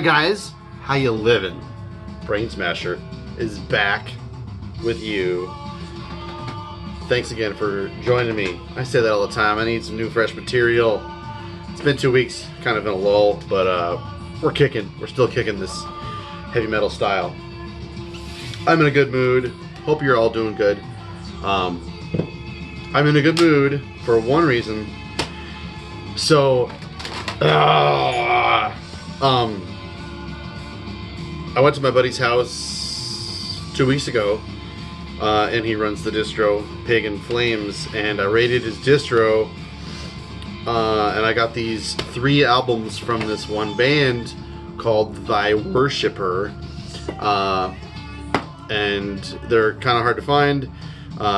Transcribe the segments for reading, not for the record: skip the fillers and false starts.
my guys? How you living? Brainsmasher is back with you. Thanks again for joining me. I say that all the time. I need some new fresh material. It's been 2 weeks, kind of in a lull, but we're kicking. We're still kicking this heavy metal style. I'm in a good mood. Hope you're all doing good. I'm in a good mood for one reason. So, I went to my buddy's house 2 weeks ago, and he runs the distro Pagan Flames, and I rated his distro, and I got these 3 albums from this one band called Thy Worshipper, and they're kind of hard to find.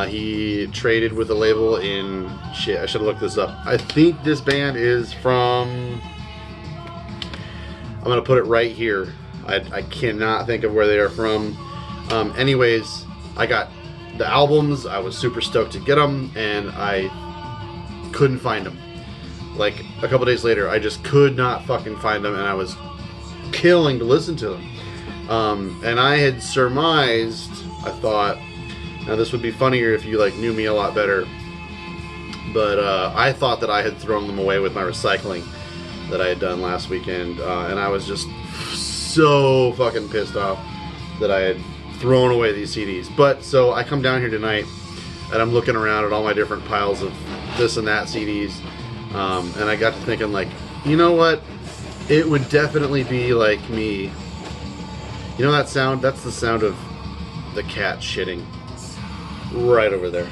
He traded with a label in, shit, I should have looked this up. I think this band is from, I'm going to put it right here. I cannot think of where they are from. Anyways, I got the albums. I was super stoked to get them, and I couldn't find them. Like, a couple days later, I just could not fucking find them, and I was killing to listen to them. And I had surmised, I thought, now this would be funnier if you like knew me a lot better, but I thought that I had thrown them away with my recycling that I had done last weekend, and I was just so fucking pissed off that I had thrown away these CDs. But so I come down here tonight, and I'm looking around at all my different piles of this and that CDs, and I got to thinking, like, you know what? It would definitely be like me. You know that sound? That's the sound of the cat shitting. Right over there.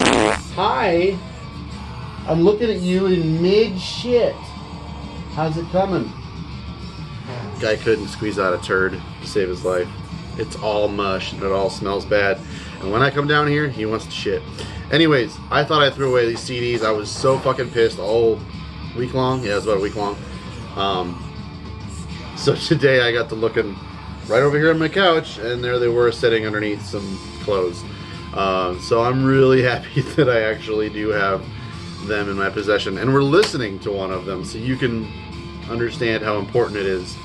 Hi. I'm looking at you in mid-shit. How's it coming? Guy couldn't squeeze out a turd to save his life. It's all mush and it all smells bad. And when I come down here, he wants to shit. Anyways, I thought I threw away these CDs. I was so fucking pissed all week long. Yeah, it was about a week long. So today I got to looking right over here on my couch, and there they were sitting underneath some clothes. So I'm really happy that I actually do have them in my possession, and we're listening to one of them, so you can understand how important it is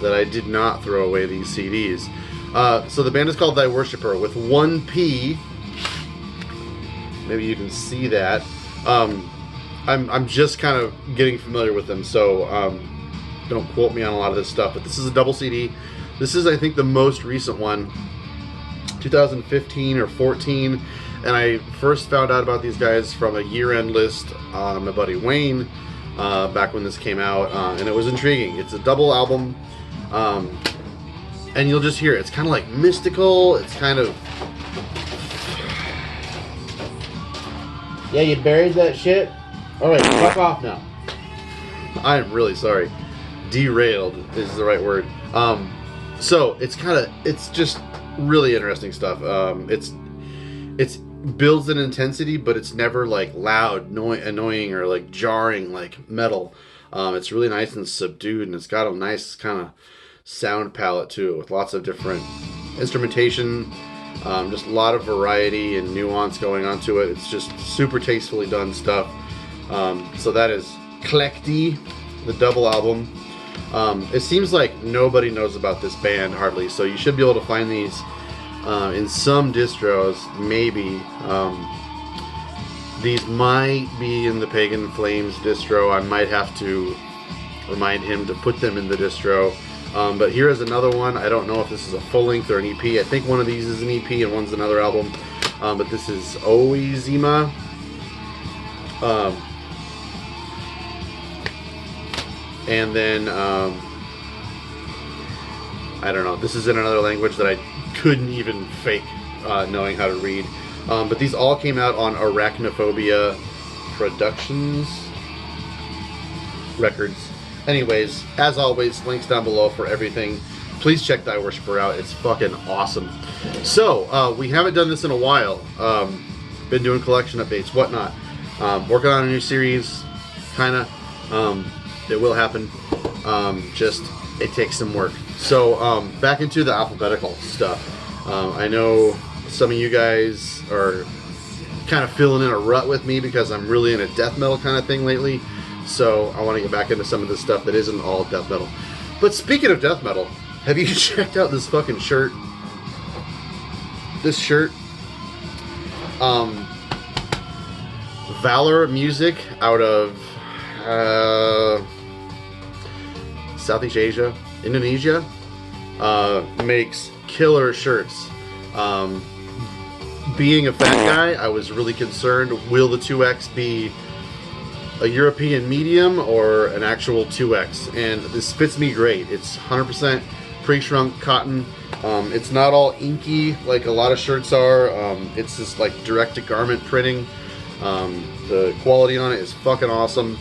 that I did not throw away these CDs. So the band is called Thy Worshipper with 1 P. Maybe you can see that. I'm just kind of getting familiar with them, so don't quote me on a lot of this stuff, but this is a double CD. This is, I think, the most recent one, 2015 or 14, and I first found out about these guys from a year-end list on my buddy Wayne back when this came out, and it was intriguing. It's a double album, and you'll just hear it. It's kind of like mystical. It's kind of... Yeah, you buried that shit? Alright, fuck off now. I'm really sorry. Derailed is the right word. So it's just really interesting stuff. It's builds an intensity, but it's never like loud, annoying, or like jarring like metal. It's really nice and subdued, and it's got a nice kind of sound palette to it with lots of different instrumentation, just a lot of variety and nuance going on to it. It's just super tastefully done stuff. So that is Collecti, the double album. It seems like nobody knows about this band hardly, so you should be able to find these in some distros, maybe. These might be in the Pagan Flames distro. I might have to remind him to put them in the distro. But here is another one. I don't know if this is a full length or an EP. I think one of these is an EP and one's another album. But this is Oizima. And then, I don't know, this is in another language that I couldn't even fake knowing how to read. But these all came out on Arachnophobia Productions Records. Anyways, as always, links down below for everything. Please check Thy Worshipper out. It's fucking awesome. So, we haven't done this in a while. Been doing collection updates, whatnot. Working on a new series, kinda. It will happen. Just, it takes some work. So, back into the alphabetical stuff. I know some of you guys are kind of filling in a rut with me because I'm really in a death metal kind of thing lately. So I want to get back into some of the stuff that isn't all death metal. But speaking of death metal, have you checked out this fucking shirt? This shirt, Valor Music out of Southeast Asia, Indonesia, makes killer shirts. Being a fat guy, I was really concerned, will the 2X be a European medium or an actual 2X? And this fits me great. It's 100% pre-shrunk cotton. It's not all inky like a lot of shirts are. It's just like direct-to-garment printing. The quality on it is fucking awesome.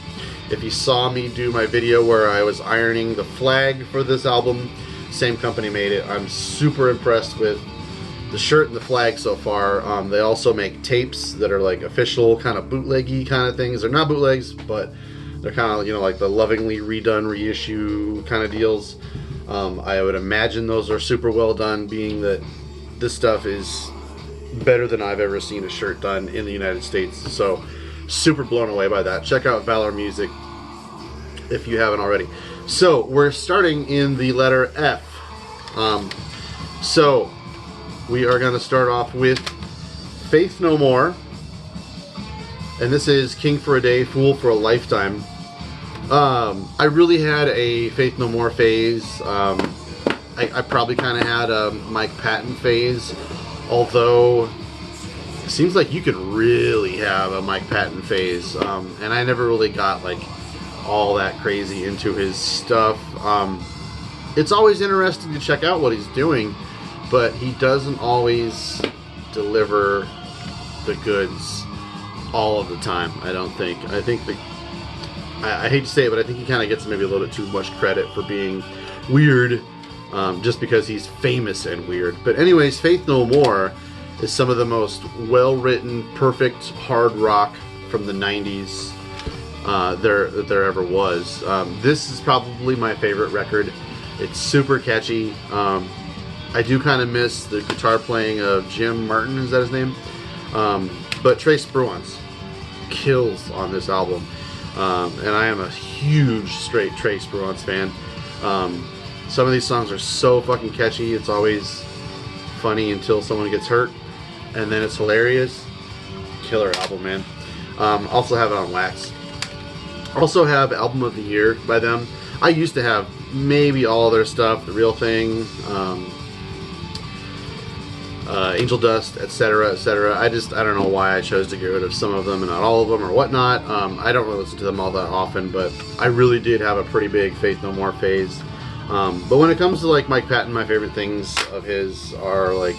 If you saw me do my video where I was ironing the flag for this album, same company made it. I'm super impressed with the shirt and the flag so far. They also make tapes that are like official kind of bootleggy kind of things. They're not bootlegs, but they're kind of, you know, like the lovingly redone reissue kind of deals. I would imagine those are super well done, being that this stuff is better than I've ever seen a shirt done in the United States. So super blown away by that. Check out Valor Music if you haven't already. So we're starting in the letter F. So we are going to start off with Faith No More, and this is King for a Day, Fool for a Lifetime. I really had a Faith No More phase. I probably kind of had a Mike Patton phase, although it seems like you could really have a Mike Patton phase, and I never really got like all that crazy into his stuff. It's always interesting to check out what he's doing, but he doesn't always deliver the goods all of the time, I don't think. I think that, I hate to say it, but I think he kind of gets maybe a little bit too much credit for being weird, just because he's famous and weird. But anyways, Faith No More is some of the most well-written, perfect hard rock from the 90s there ever was. This is probably my favorite record. It's super catchy. I do kind of miss the guitar playing of Jim Martin, is that his name? But Trace Bruance kills on this album. And I am a huge straight Trace Bruance fan. Some of these songs are so fucking catchy. It's always funny until someone gets hurt, and then it's hilarious. Killer album, man. Also have it on wax. Also have Album of the Year by them. I used to have maybe all their stuff, The Real Thing, Angel Dust, etc., etc. I don't know why I chose to get rid of some of them and not all of them or whatnot. I don't really listen to them all that often, but I really did have a pretty big Faith No More phase. But when it comes to like Mike Patton, my favorite things of his are like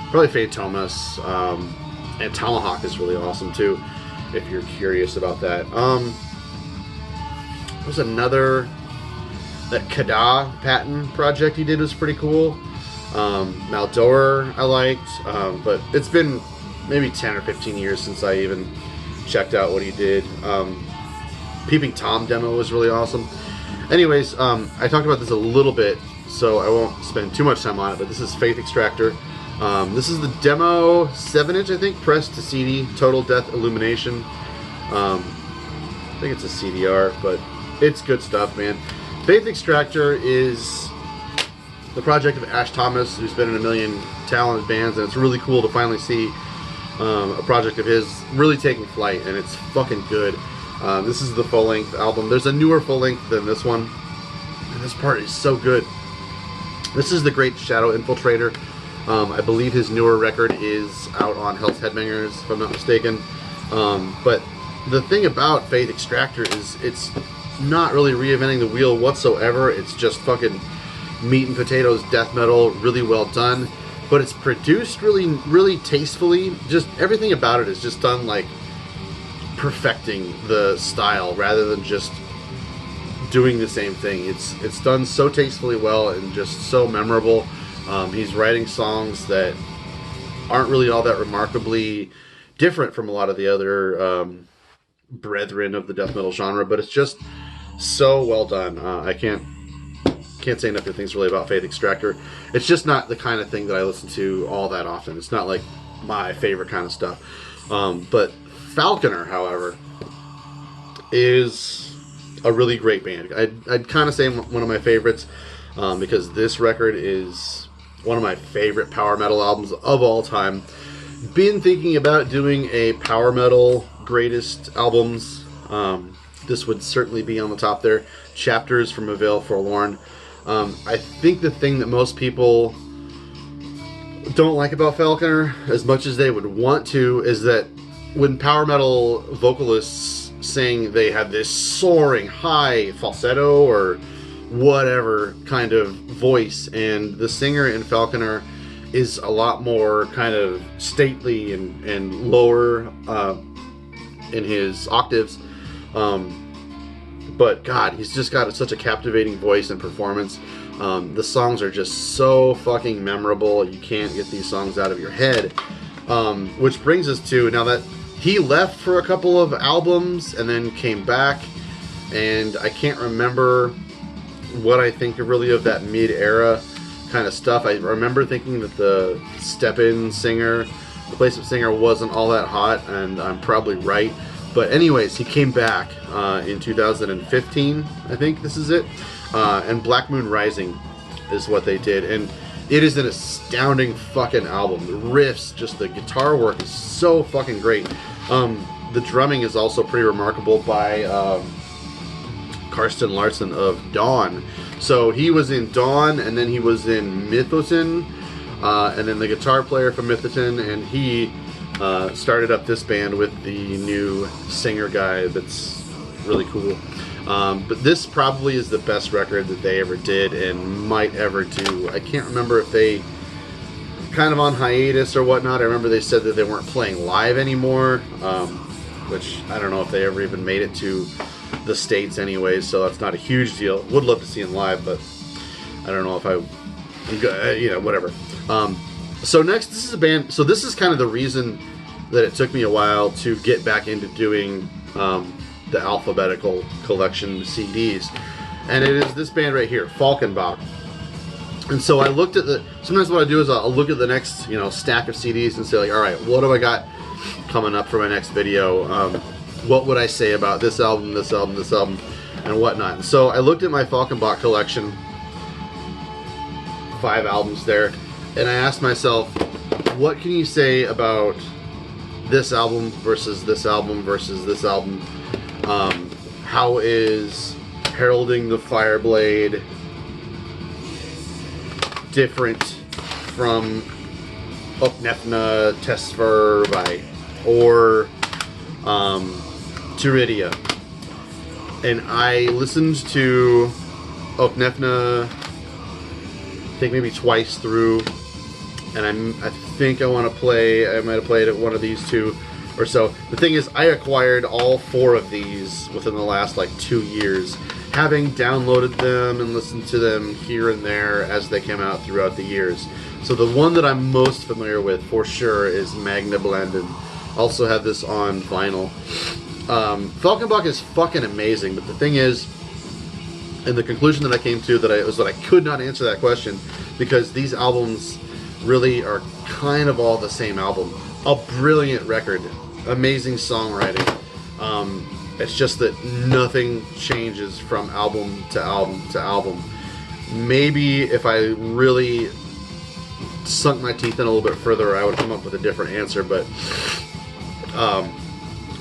probably Fade Thomas, and Tomahawk is really awesome too, if you're curious about that. There's another, that Kada Patton project he did was pretty cool. Maldor I liked, but it's been maybe 10 or 15 years since I even checked out what he did. Peeping Tom demo was really awesome. Anyways, I talked about this a little bit, so I won't spend too much time on it, but this is Faith Extractor. This is the demo 7-inch, I think, pressed to CD, Total Death Illumination. I think it's a CDR, but it's good stuff, man. Faith Extractor is the project of Ash Thomas, who's been in a million talented bands, and it's really cool to finally see a project of his really taking flight, and it's fucking good. This is the full-length album. There's a newer full-length than this one, and this part is so good. This is The Great Shadow Infiltrator. I believe his newer record is out on Hell's Headbangers, if I'm not mistaken. But the thing about Faith Extractor is it's not really reinventing the wheel whatsoever. It's just fucking meat and potatoes death metal, really well done. But it's produced really, really tastefully. Just everything about it is just done like perfecting the style rather than just doing the same thing. It's done so tastefully well and just so memorable. He's writing songs that aren't really all that remarkably different from a lot of the other brethren of the death metal genre, but it's just so well done. I can't say enough good things really about Faith Extractor. It's just not the kind of thing that I listen to all that often. It's not like my favorite kind of stuff. But Falconer, however, is a really great band. I'd kind of say one of my favorites because this record is one of my favorite power metal albums of all time. Been thinking about doing a power metal greatest albums. This would certainly be on the top there. Chapters from A Veil Forlorn. I think the thing that most people don't like about Falconer as much as they would want to is that when power metal vocalists sing, they have this soaring high falsetto or whatever kind of voice, and the singer in Falconer is a lot more kind of stately and lower in his octaves. But God, he's just got such a captivating voice and performance. The songs are just so fucking memorable. You can't get these songs out of your head. Which brings us to now that he left for a couple of albums and then came back, and I can't remember what I think really of that mid-era kind of stuff. I remember thinking that the step-in singer, replacement singer, wasn't all that hot, and I'm probably right. But anyways, he came back in 2015, I think this is it. And Black Moon Rising is what they did. And it is an astounding fucking album. The riffs, just the guitar work is so fucking great. The drumming is also pretty remarkable by Karsten Larson of Dawn. So he was in Dawn, and then he was in Mythotin, and then the guitar player from Mythotin, and he started up this band with the new singer guy that's really cool. But this probably is the best record that they ever did and might ever do. I can't remember if they kind of on hiatus or whatnot. I remember they said that they weren't playing live anymore, which I don't know if they ever even made it to the States anyways, so that's not a huge deal. Would love to see them live, but I don't know if whatever. So next, this is a band, so this is kind of the reason that it took me a while to get back into doing the alphabetical collection CDs. And it is this band right here, Falkenbach. And so I looked at sometimes what I do is I'll look at the next, stack of CDs and say like, all right, what do I got coming up for my next video? What would I say about this album, this album, this album, and whatnot? And so I looked at my Falkenbach collection, 5 albums there, and I asked myself, what can you say about this album versus this album versus this album? How is Heralding the Fireblade different from Oknefna Tesver or Turidia? And I listened to Oknefna, I think maybe twice through, and I think I want to play, I might have played at one of these two or so. The thing is, I acquired all 4 of these within the last 2 years, having downloaded them and listened to them here and there as they came out throughout the years. So the one that I'm most familiar with for sure is Magna Blanden. Also have this on vinyl. Falkenbach is fucking amazing, but the thing is, and the conclusion that I came to was that I could not answer that question because these albums really are kind of all the same album. A brilliant record, amazing songwriting. It's just that nothing changes from album to album to album. Maybe if I really sunk my teeth in a little bit further, I would come up with a different answer, but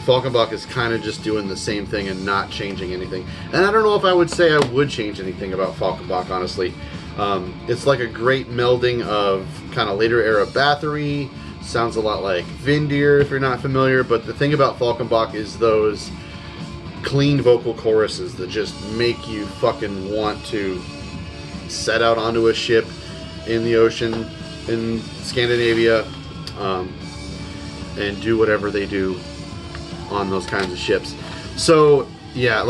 Falkenbach is kind of just doing the same thing and not changing anything. And I don't know if I would say I would change anything about Falkenbach, honestly. It's like a great melding of kind of later era Bathory. Sounds a lot like Vindir if you're not familiar, but the thing about Falkenbach is those clean vocal choruses that just make you fucking want to set out onto a ship in the ocean in Scandinavia and do whatever they do on those kinds of ships. So yeah,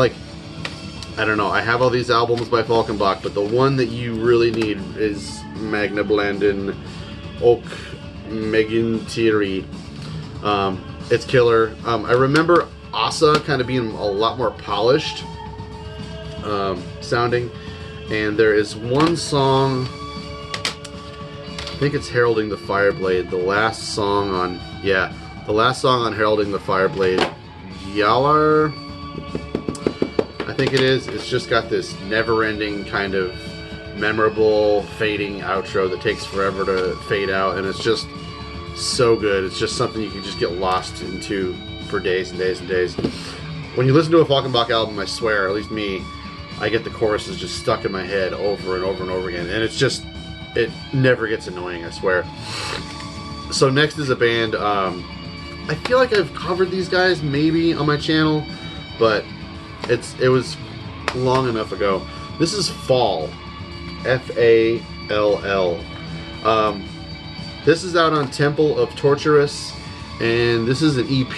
I don't know, I have all these albums by Falkenbach, but the one that you really need is Magna Blanden Ok Megintiri. It's killer. I remember Asa kind of being a lot more polished sounding, and there is one song, I think it's Heralding the Fireblade, the last song on Heralding the Fireblade, Yalar, I I think it is. It's just got this never-ending kind of memorable fading outro that takes forever to fade out, and it's just so good. It's just something you can just get lost into for days and days and days. When you listen to a Falkenbach album, I swear, at least me, I get the choruses just stuck in my head over and over and over again, and it's just, it never gets annoying, I swear. So next is a band, I feel like I've covered these guys maybe on my channel, but it was long enough ago. This is Fall, F-A-L-L. This is out on Temple of Torturous, and this is an EP.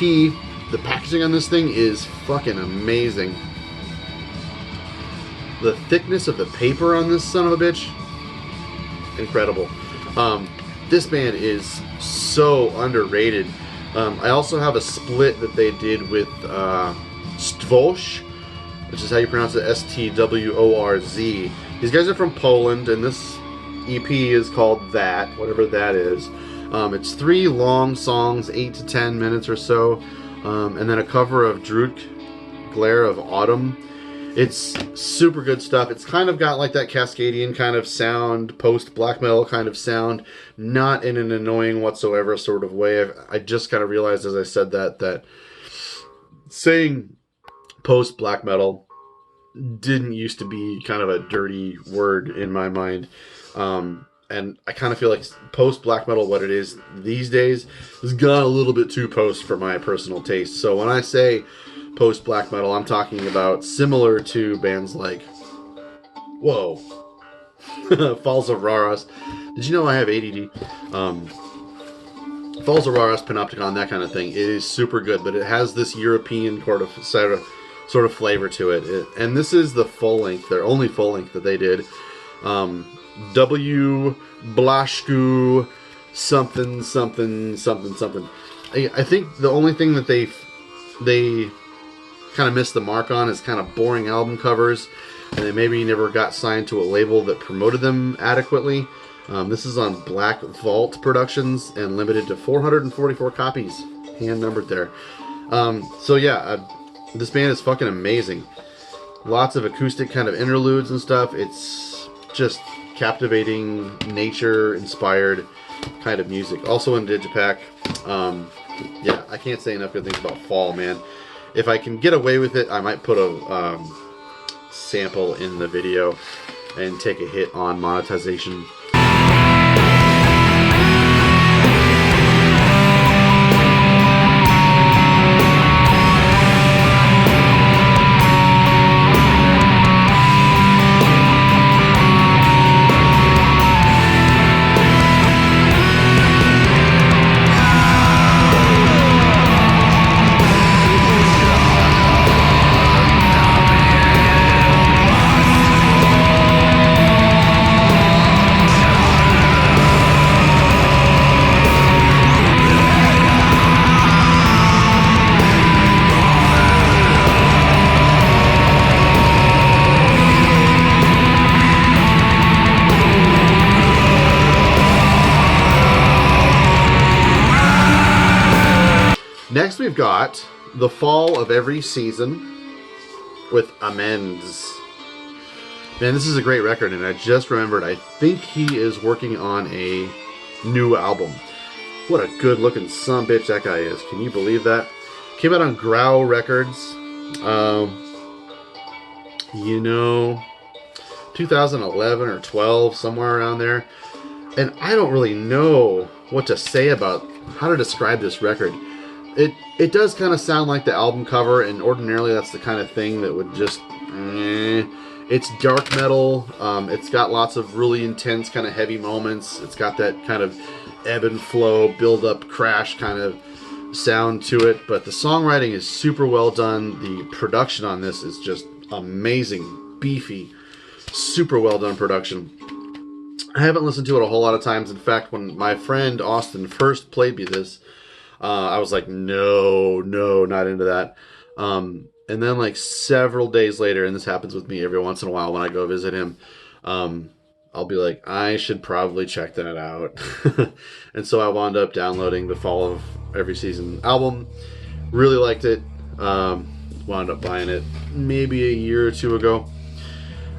The packaging on this thing is fucking amazing. The thickness of the paper on this son of a bitch, incredible. This band is so underrated. I also have a split that they did with Stworz, which is how you pronounce it, S-T-W-O-R-Z. These guys are from Poland, and this EP is called That, whatever that is. It's 3 long songs, 8 to 10 minutes or so, and then a cover of Druk, Glare of Autumn. It's super good stuff. It's kind of got like that Cascadian kind of sound, post-black metal kind of sound, not in an annoying whatsoever sort of way. I just kind of realized as I said that saying post-black metal didn't used to be kind of a dirty word in my mind. And I kind of feel like post-black metal, what it is these days, has gone a little bit too post for my personal taste. So when I say post-black metal, I'm talking about similar to bands like, whoa, Falls of Raras. Did you know I have ADD? Falls of Raras, Panopticon, that kind of thing. It is super good, but it has this European sort of flavor to it. And this is the full length, their only full length that they did. W. Blaszku something something something something. I think the only thing that they kind of missed the mark on is kind of boring album covers, and they maybe never got signed to a label that promoted them adequately. This is on Black Vault Productions and limited to 444 copies, hand numbered there. So yeah, this band is fucking amazing. Lots of acoustic kind of interludes and stuff. It's just captivating, nature-inspired kind of music. Also in Digipack. Yeah, I can't say enough good things about Fall, man. If I can get away with it, I might put a sample in the video and take a hit on monetization. Next we've got The Fall of Every Season with Amends. Man, this is a great record, and I just remembered, I think he is working on a new album. What a good looking sumbitch that guy is. Can you believe that? Came out on Growl Records. 2011 or 12, somewhere around there. And I don't really know what to say about how to describe this record. It does kind of sound like the album cover, and ordinarily that's the kind of thing that would just... It's dark metal. It's got lots of really intense kind of heavy moments. It's got that kind of ebb and flow, build up, crash kind of sound to it. But the songwriting is super well done. The production on this is just amazing, beefy, super well done production. I haven't listened to it a whole lot of times. In fact, when my friend Austin first played me this, I was like, no, not into that. And then like several days later, and this happens with me every once in a while when I go visit him, I'll be like, I should probably check that out. And so I wound up downloading the Fall of Every Season album. Really liked it. wound up buying it maybe a year or two ago.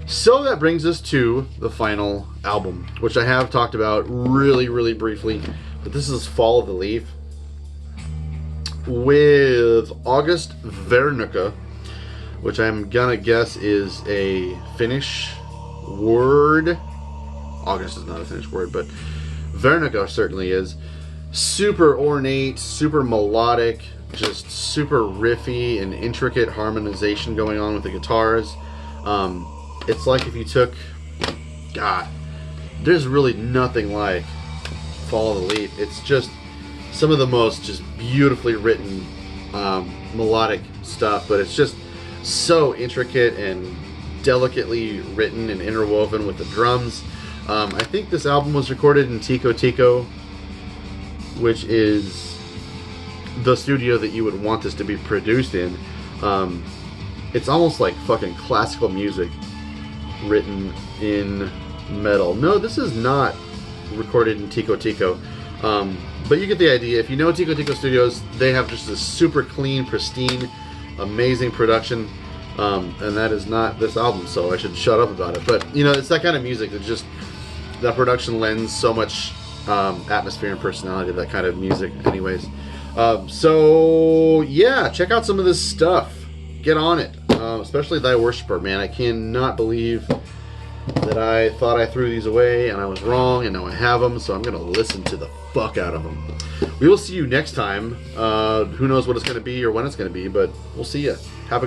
So that brings us to the final album, which I have talked about really, really briefly. But this is Fall of the Leaf with August Vernica, which I'm gonna guess is a Finnish word. August is not a Finnish word, but Vernica certainly is. Super ornate, super melodic, just super riffy and intricate harmonization going on with the guitars. It's like if you took, God, there's really nothing like Fall of the Leaf. It's just some of the most just beautifully written melodic stuff, but it's just so intricate and delicately written and interwoven with the drums. I think this album was recorded in Tico Tico, which is the studio that you would want this to be produced in. It's almost like fucking classical music written in metal. No, this is not recorded in Tico Tico, but you get the idea. If you know Tico Tico Studios, they have just a super clean, pristine, amazing production, and that is not this album, so I should shut up about it. But you know, it's that kind of music that just, that production lends so much atmosphere and personality to that kind of music anyways. So yeah, check out some of this stuff. Get on it, especially Thy Worshipper, man. I cannot believe that I thought I threw these away and I was wrong, and now I have them, so I'm gonna listen to the fuck out of them. We will see you next time. Who knows what it's gonna be or when it's gonna be, but we'll see you. Have a good